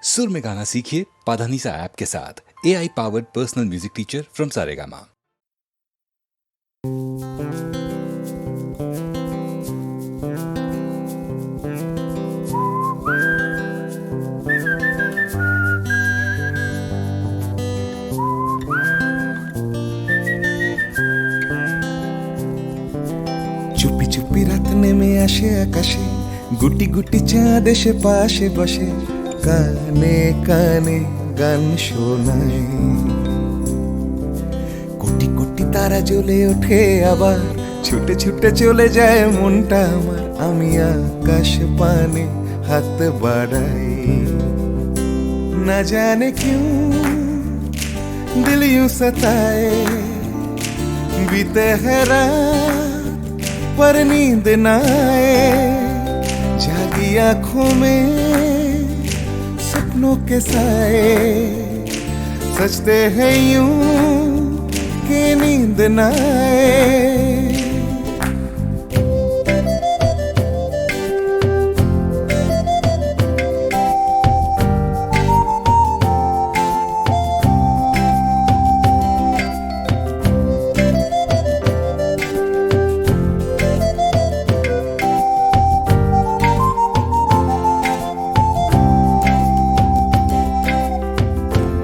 सुर में गाना सीखिए पाधानीसा ऐप के साथ। AI powered personal music teacher from Saregama. চুপি চুপি রাত নেমে আসে আকাশে, গুটি গুটি চাঁদ এসে পাশে বসে, কানে কানে গান শোনায়। কোটি কোটি তারা জ্বলে ওঠে আবার, ছুটে ছুটে চলে যায় মনটা আমার। আমি আকাশ পানে হাত বাড়াই, না জানে क्यों दिल यूं सताए। बीते है रात पर नींद न आए, जागी आंखों में सपनों के साए। सजते हैं यूं कि नींद न आए।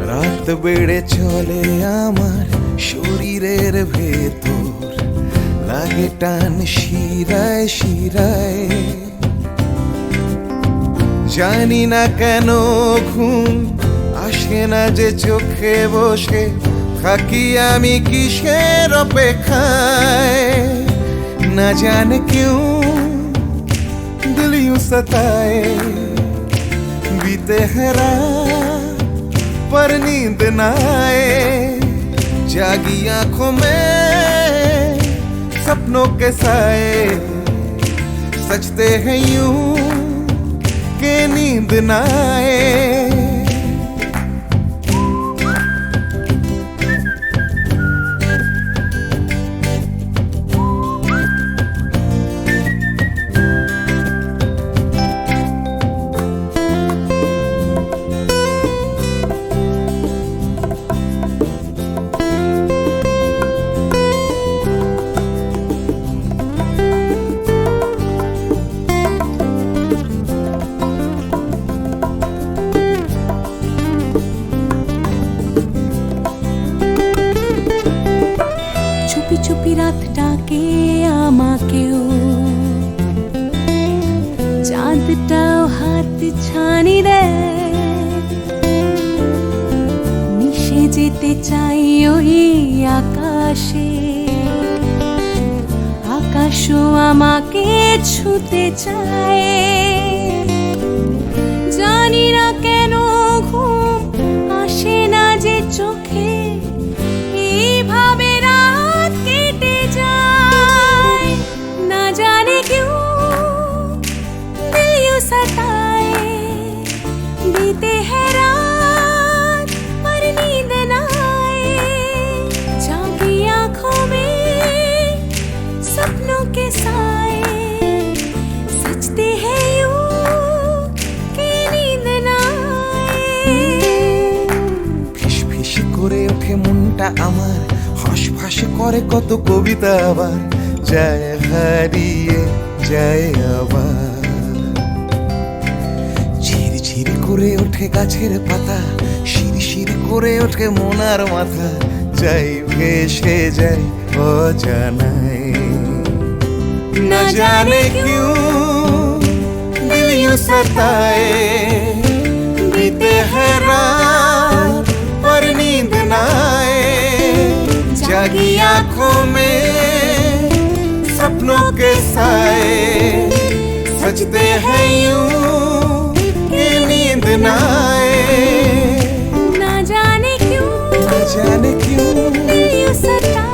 রাত বেড়ে চলে আমার শরীরের ভেতর, লাগে টান শিরায় শিরায়। জানি না কেন ঘুম আসে না যে চোখে বসে, থাকি আমি কিসের অপেক্ষায়। না জানে क्यों दिल यूं सताए। बीते है रात पर नींद न आए, जागी आंखों में सपनों के साए। सजते हैं यूं कि नींद न आए। চুপি চুপি রাত ডাকে আমাকেও, চাঁদটাও হাত ছানি দেয়। মিশে যেতে চাই ওই আকাশে, আকাশও আমাকে ছুতে চায়। জানি না কেন ঘুম আসে না যে চোখে, এইভাবে রাত কেটে যায়। না জানে क्यों दिल यूं सताए। बीते है रात पर नींद न आए, जागी आंखों में सपनों के साए। सजते हैं यूं कि नींद न आए। ফিস ফিস করে ওঠে মনটা আমার, হাঁস করে কত কবিতা আবার, যায় হারিয়ে যায় আবার। ঝিরঝির করে ওঠে গাছের পাতা, শিরশির করে ওঠে মনার মাথা, যাই ভেসে যায় অজানায়। না জানে क्यों दिल यूं सताए। बीते है रात पर नींद न आए, जागी आंखों में सपनों के साए। सजते हैं यूं कि नींद न आए। ना जाने क्यों दिल यूं सताए।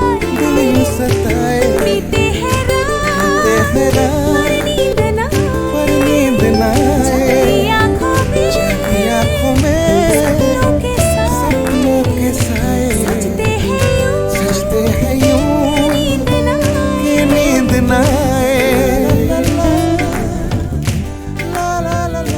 सताए। बीते है बीते है रात पर नींद न आए, जागी आंखों में सपनों के साए। सजते हैं यूं कि नींद न आए। ला ला ला ला।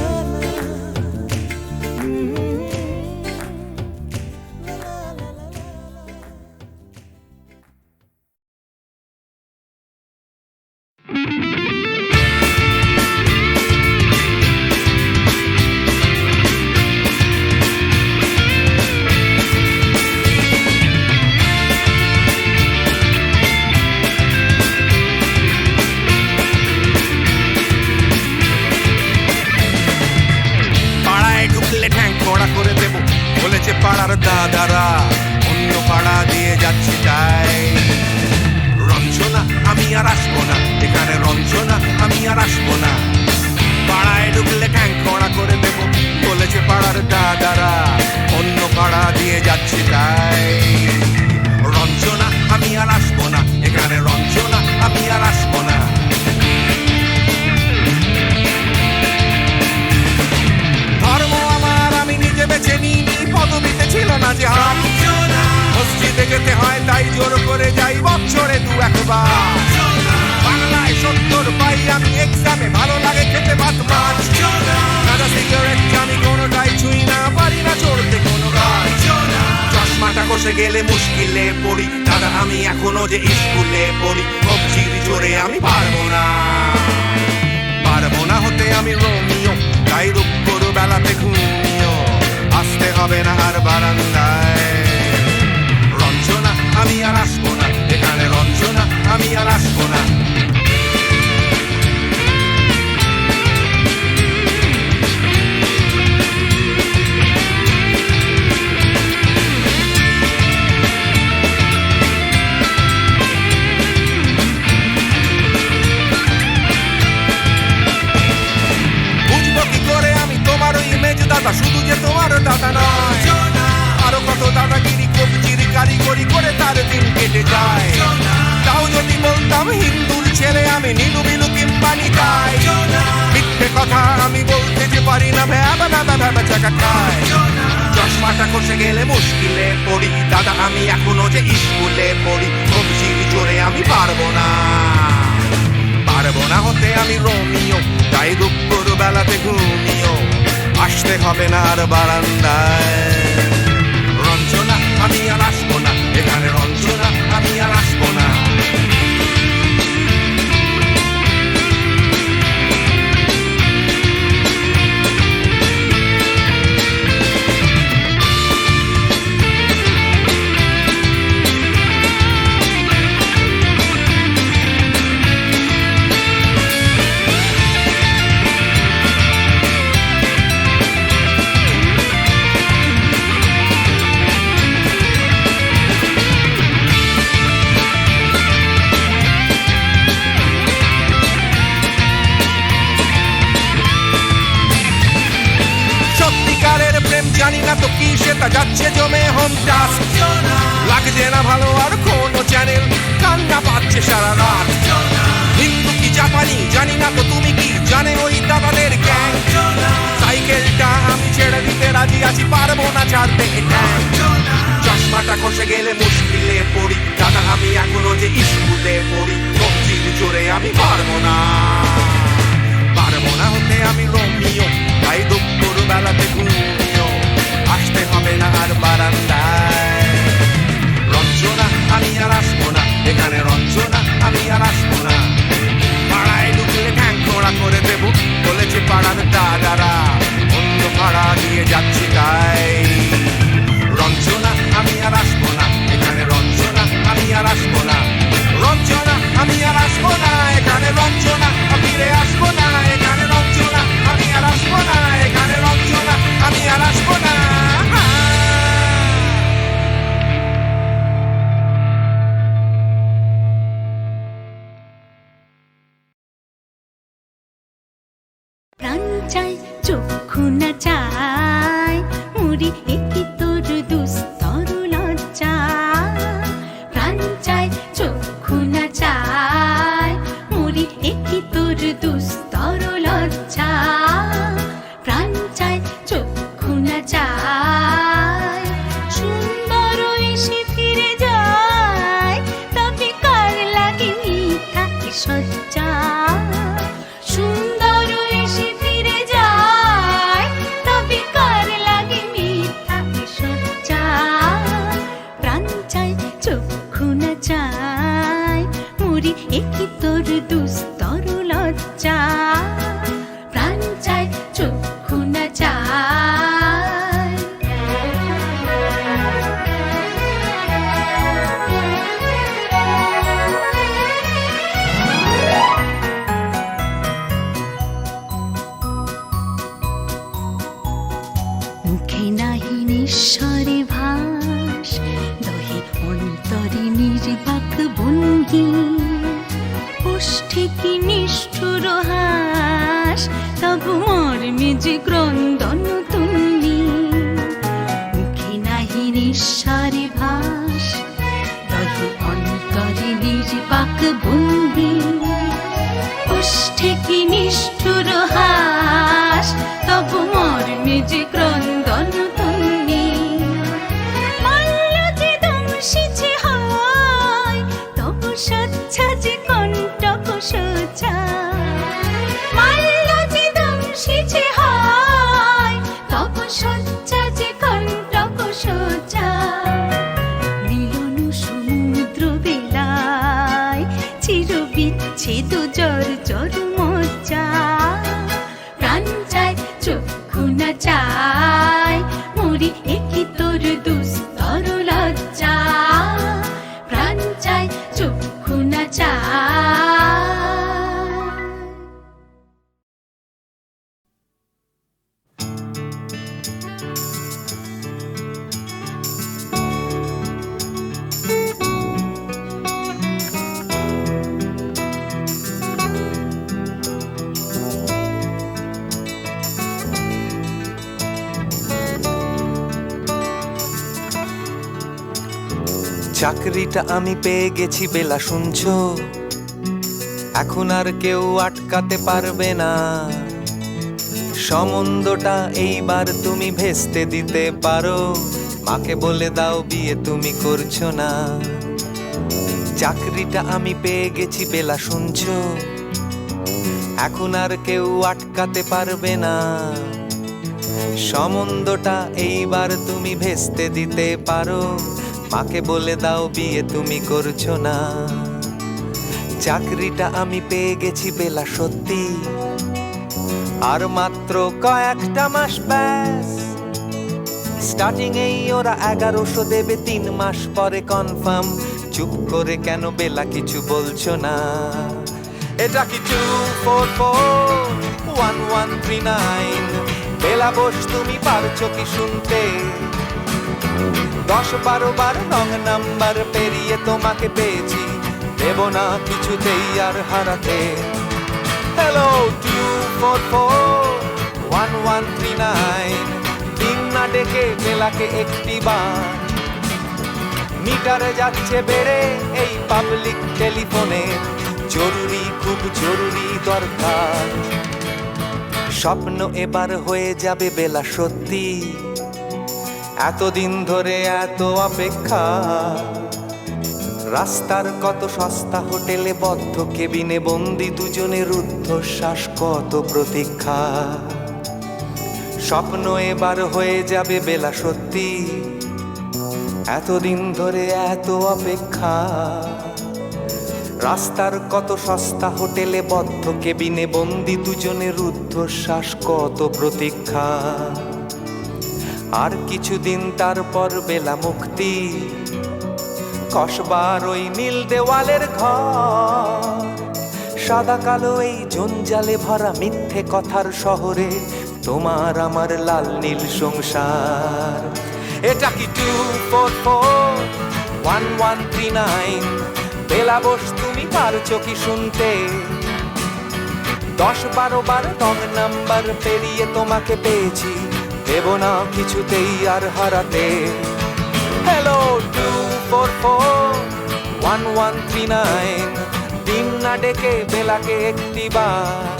দাদারা অন্য পাড়া দিয়ে যাচ্ছে তাই রঞ্জনা আমি আর আসবো না, এখানে রঞ্জনা আমি আর আসবো না, পাড়ায় ঢুকলে ঠ্যাং কড়া করে দেবো বলেছে পাড়ার দাদারা অন্য পাড়া দিয়ে যাচ্ছে তাই রঞ্জনা আমি আর আসবো না, এখানে রঞ্জনা আমি আর আসবো না। ধর্ম আমার আমি নিজে বেছে নিইনি, পদবিতে ছিল না যে হাত, মসজিদে যেতে হয় তাই জোর করে যাই বছরে দু একবার, বাংলায় 70 পাই আমি এক্সামে, ভালো লাগে খেতে ভাত মাছ, গাঁজা সিগারেট আমি কোনোটাই ছুঁই না, পারি না চড়তে কোনো গাছ, চশমাটা কষে গেলে মুশকিলে পড়ি দাদা আমি এখনো যে স্কুলে পড়ি, কবজির জোরে আমি পারবো না, পারবো না হতে আমি রোমিও, তাই দুপুর বেলাতে ঘুমিও, আসতে হবে না আর বারান্দায় রঞ্জনা আমি আর আসবো না, এখানে রঞ্জনা আমি আর আসবো না। দাদা শুধু যে তোমার দাদা নয়, আরো কত দাদাগিরি কবজির কারিগরি করে তার দিন কেটে যায়, তাও যদি বলতাম হিন্দুর ছেলে আমি নীলু বিলু কিংবা নিতাই, মিথ্যে কথা আমি বলতে যে পারি না, ভ্যাবা ভ্যাবা ভ্যাবা চাকা খায়, চশমাটা কষে গেলে মুশকিলে পড়ি দাদা আমি এখনো যে স্কুলে পড়ি, কবজির জোরে আমি পারবো না, পারবো না হতে আমি রোমিও, তাই দুপুর বেলাতে ঘুমিও, আসতে হবে না আর বারান্দায় রঞ্জনা আমি আর আসবো না, এখানে রঞ্জনা আমি আর আসবো না। জানি না তো কি সেটা যাচ্ছে জমে হোম টাস্ক, লাগছে না ভালো আর কোনো চ্যানেল, কান্না পাচ্ছে সারা রাত, হিন্দু কি জাপানি জানি না তো তুমি কি জানে ওই দাদাদের গ্যাং, সাইকেলটা আমি ছেড়ে দিতে রাজি আছি, পারবো না ছাড়তে এটা, চশমাটা কষে গেলে মুশকিলে পড়ি দাদা আমি এখনো যে স্কুলে পড়ি, কবজির জোরে আমি পারবো না, পারবো না হতে আমি রোমিও, তাই দুপুর বেলাতে ঘুমিও, আসতে হবে না আর বারান্দায় রঞ্জনা আমি আর আসবো না, এখানে রঞ্জনা আমি আর আসবো না, পাড়ায় ঢুকলে ঠ্যাং খোঁড়া করে দেবো বলেছে পাড়ার দাদারা অন্য পাড়া দিয়ে যাচ্ছি তাই রঞ্জনা আমি আর আসবো না, এখানে রঞ্জনা আমি আর আসবো না, রঞ্জনা আমি আর আসবো না, এখানে রঞ্জনা ফিরে আসবো না, এখানে রঞ্জনা আমি আর আসবো না, এখানে রঞ্জনা আমি আর আসবো না। প্রাণ চাই চক্ষু না চাই মুড়ি একটি তোর দুস্তর লজ্জা, প্রাণ চাই চক্ষু না চাই মুড়ি একটি তোর দুস্তর লজ্জা, প্রাণ চাই চক্ষু না চাই সুন্দর এসে ফিরে যায়, তবে কার লাগে মিথ্যা সজ্জা, সুন্দর এসে ফিরে যায় তবে কার লাগে মিথ্যা সজ্জা, প্রাণ চাই চক্ষু না চাই মুড়ি একই তোর দুস্তর লজ্জা, প্রাণ চাই চক্ষু না চাই। মুখে নাহি নিঃস্বরে ভাস, দহে অন্তরে নির্বাক ভঙ্গি, ওষ্ঠে কি নিষ্ঠুর হাস, তবু মর্মে যে ক্রন্দন তুল্লি। মুখে নাহি নিঃস্বরে ভাস, দহে অন্তরে নির্বাক ভঙ্গি, ওষ্ঠে কি নিষ্ঠুর হাস, তবু মর্মে যে ক্রন্দন তুল্লি। মাল্য যে দংশিছে হয়, তবু সচ্ছা যে কণ্টক সোজা। মাল্য যে দংশিছে হয়, তবু সচ্ছা যে কণ্টক সোজা। মিলন সমুদ্র বেলায় চির বিচ্ছেদ জর জর মজ্জা। প্রাণ চায় চক্ষু না চায়, মরি একই তোর দুস্তর লজ্জা। প্রাণ চায় চক্ষু না চায়। চাকরিটা আমি পেয়ে গেছি বেলা, শুনছো? এখন আর কেউ আটকাতে পারবে না। সম্বন্ধটা এইবার তুমি ভেস্তে দিতে পারো, মাকে বলে দাও বিয়ে তুমি করছো না। চাকরিটা আমি পেয়ে গেছি বেলা, শুনছো? এখন আর কেউ আটকাতে পারবে না। সম্বন্ধটা এইবার তুমি ভেস্তে দিতে পারো, মাকে বলে দাও বিয়ে তুমি করছো না। চাকরিটা আমি পেয়ে গেছি বেলা, সত্যি আর মাত্র কয়েকটা মাস ব্যাস। স্টার্টিং এই ওরা 1100 দেবে, 3 মাস পরে কনফার্ম। চুপ করে কেন বেলা কিছু বলছো না? এটা কি 2441139? বেলা বোস তুমি পারছো কি শুনতে? 10-12 বার রং নাম্বার পেরিয়ে তোমাকে পেয়েছি, দেব না কিছুতেই আর হারাতে। হ্যালো 2441139, দিন না ডেকে বেলাকে একটি বার। মিটারে যাচ্ছে বেড়ে এই পাবলিক টেলিফোনের, জরুরি খুব জরুরি দরকার। স্বপ্ন এবার হয়ে যাবে বেলা, সত্যি এতদিন ধরে এত অপেক্ষা। রাস্তার কত সস্তা হোটেলে বদ্ধ কেবিনে বন্দি দুজনের রুদ্ধশ্বাস, কত প্রতীক্ষা। স্বপ্ন এবার হয়ে যাবে বেলা, সত্যি এতদিন ধরে এত অপেক্ষা। রাস্তার কত সস্তা হোটেলে বদ্ধ কেবিনে বন্দি দুজনের রুদ্ধশ্বাস, কত প্রতীক্ষা। আর কিছুদিন তারপর বেলা মুক্তি, কসবার ওই নীল দেওয়ালের ঘর। সাদা কালো এই জঞ্জালে ভরা মিথ্যে কথার শহরে, তোমার আমার লাল নীল সংসার। এটা কি 2441139? বেলা বোস তুমি পারছো কি শুনতে? 10-12 বার রং নাম্বার পেরিয়ে তোমাকে পেয়েছি, দেব না কিছুতেই আর হারাতে। হ্যালো 2441139, দিন না ডেকে বেলাকে একটি বার।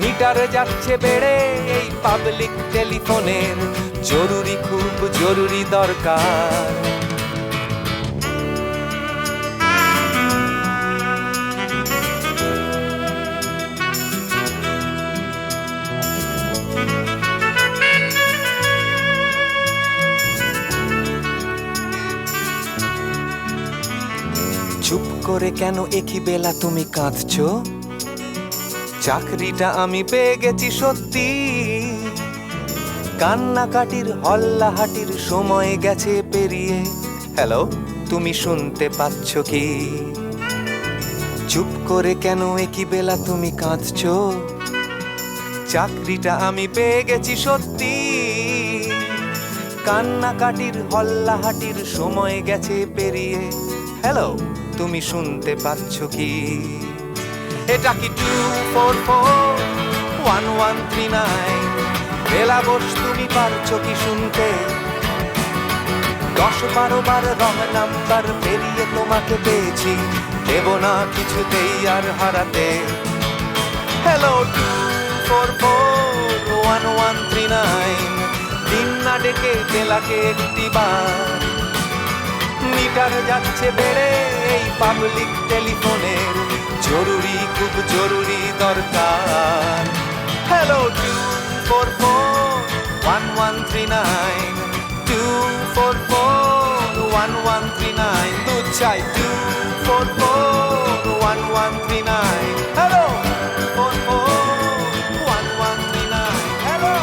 মিটারে যাচ্ছে বেড়ে এই পাবলিক টেলিফোনের, জরুরি খুব জরুরি দরকার। চুপ করে কেন একই বেলা তুমি কাঁদছো? চাকরিটা আমি পেয়ে গেছি সত্যি, কান্নাকাটির হল্লাহাটির সময় গেছে পেরিয়ে। হ্যালো তুমি শুনতে পাচ্ছ কি? চুপ করে কেন একই বেলা তুমি কাঁদছো? চাকরিটা আমি পেয়ে গেছি সত্যি, কান্নাকাটির হল্লাহাটির সময় গেছে পেরিয়ে। হ্যালো, তুমি শুনতে পাচ্ছ কি? এটা কি 244-1139? বেলা বোস, তুমি পারছো কি শুনতে? 10-12 বার রং নাম্বার পেরিয়ে তোমাকে পেয়েছি, দেব না কিছুতেই আর হারাতে। হ্যালো 244-1139, দিন না ডেকে বেলাকে একটি বার, মিটার যাচ্ছে বেড়ে এই পাবলিক টেলিফোনের, জরুরি খুব জরুরি দরকার। হ্যালো 244-1139, 244-1139, দুধ চাই 244-1139। Hello 244-1139, hello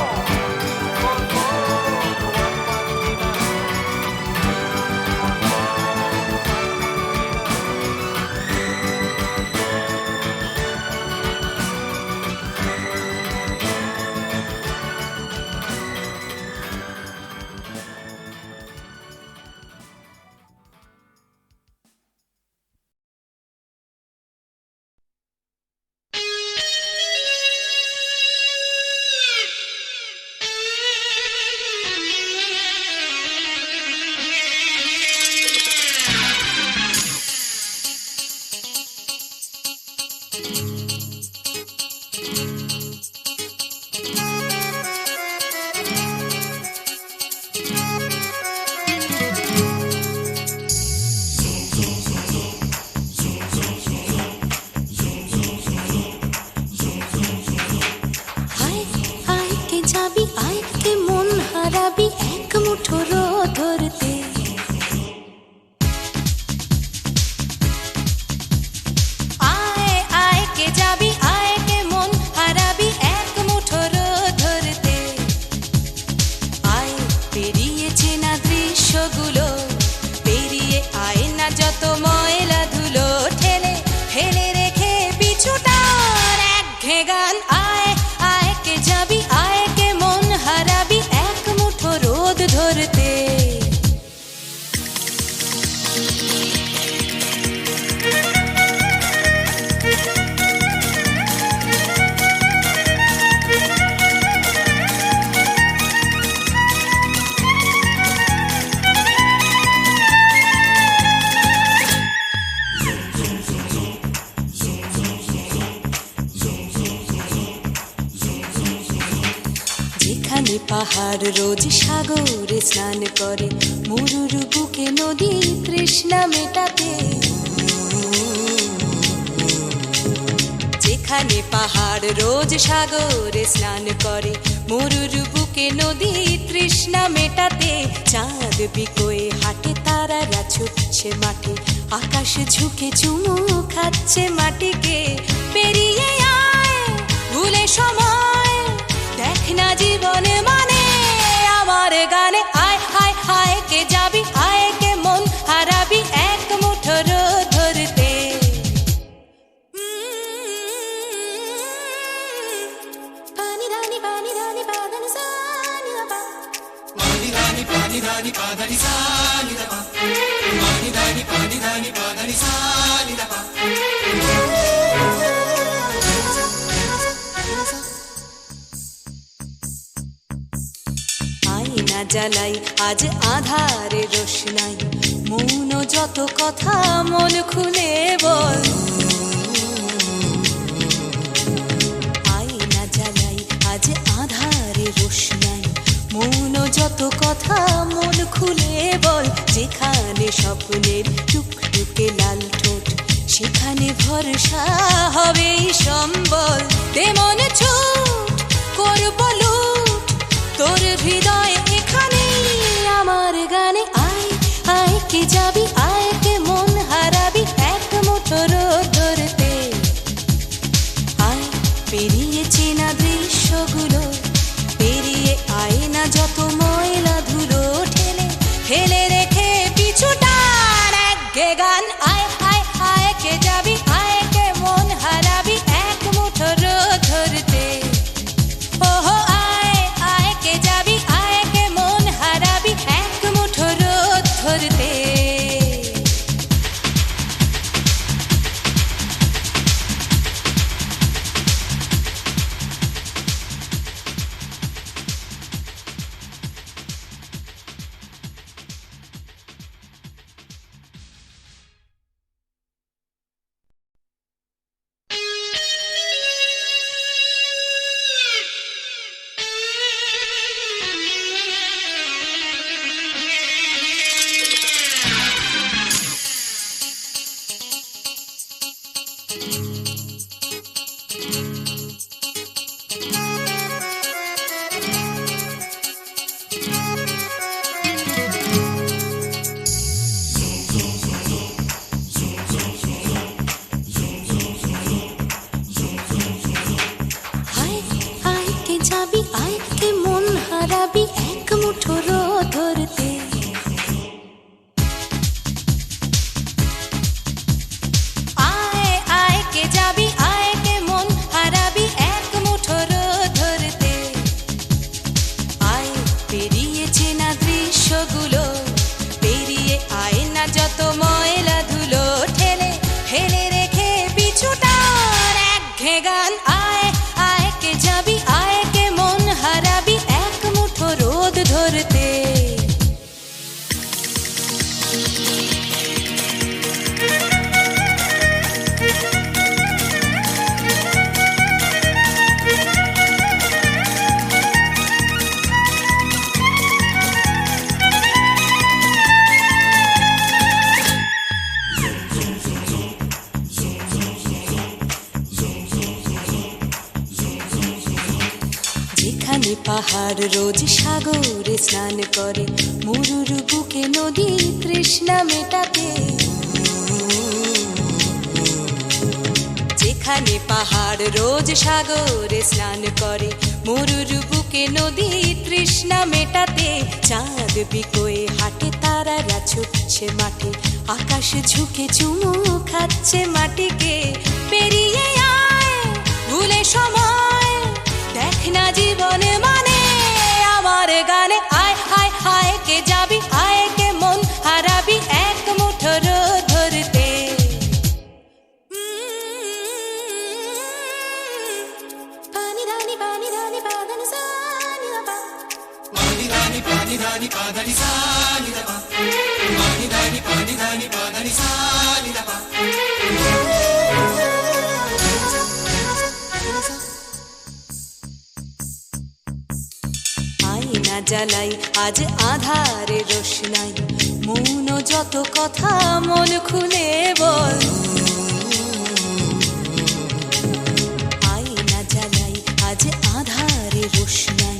244-1139। পাহাড় রোজ সাগরে স্নান করে, মরুর বুকে নদী তৃষ্ণা মেটাতে। যেখানে পাহাড় রোজ সাগরে স্নান করে, মরুর বুকে নদী তৃষ্ণা মেটাতে। চাঁদ বিকোয়ে হাটে, তারারা ছুটছে মাঠে, আকাশ ঝুঁকে চুমু খাচ্ছে মাটিকে। পেরিয়ে আয় ভুলে সময়, দেখ না জীবনে মানে আমার গানে। আয় হায় হায় কে যাবি, আয় কে মন হারাবি এক মুঠো রোদ ধরতে। পানি ধানি পানি ধানি পাদানি সানি দাপা, পানি ধানি পাদানি সানি দাপা, পানি ধানি পাদানি সানি দাপা। আয়না জ্বালাই আজ আধারে রোশনাই, মৌন যত কথা মন খুলে বল। আয়না জ্বালাই আজ আধারে রোশনাই, মৌন যত কথা মন খুলে বল। যেখানে স্বপ্নের টুকটুকে লাল ঠোঁট, সেখানে ভরসা হবে সম্বল। তেমন ছুট করব লুট তোর হৃদয় এখানে আমার গানে। আয় আয় কে যাবি, আয় কে মন হারাবি এক মুঠো রোদ ধরতে। আয় পেরিয়ে চেনা দৃশ্যগুলো, পেরিয়ে আয় না যত ময়লা ধুলো, ঠেলে ফেলে রেখে পিছুটার একঘে গান। আয় আয় আয় কে যাবি, আয় কে মন হারাবি এক মুঠো রোদ ধরতে। যত ময়লা ধুলো ঠেলে ফেলে রেখে পিছুটার একঘে গান। আয় আয় কে যাবি, আয় কে মন হারাবি এক মুঠো রোদ ধরতে। যেখানে পাহাড় রোজ সাগরে স্নান করে, মরুর বুকে নদী তৃষ্ণা মেটাতে। যেখানে পাহাড় রোজ সাগরে স্নান করে, মরুর বুকে নদী তৃষ্ণা মেটাতে। চাঁদ বিকোয়ে হাটে, তারারা ছুটছে মাঠে, আকাশ ঝুঁকে চুমু খাচ্ছে মাটিকে। পেরিয়ে আয় ভুলে সময়, দেখ না জীবনে মানে আমার গানে। আয় আয় আয় কে যাবি, আয় কে মন হারাবি এক মুঠো রোদ ধরতে। পানি ধানি পাদানি সানি বাবা, পানি ধানি পাদানি সানি বাবা, পানি ধানি পাদানি সানি বাবা। আয়না জ্বালাই আজ আধারে রোশনাই, মৌন যত কথা মন খুলে বল। আয়না জ্বালাই আজ আধারে রোশনাই,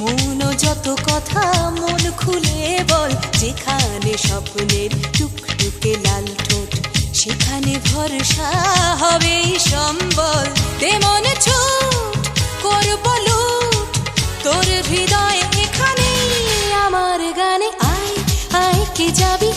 মৌন যত কথা মন খুলে বল। যেখানে স্বপ্নের টুকটুকে লাল ঠোঁট, সেখানে ভরসা হবেই সম্বল। তেমন ছুট করব লুট তোর হৃদয় এখানে আমার গানে। আয় আয় কে যাবি,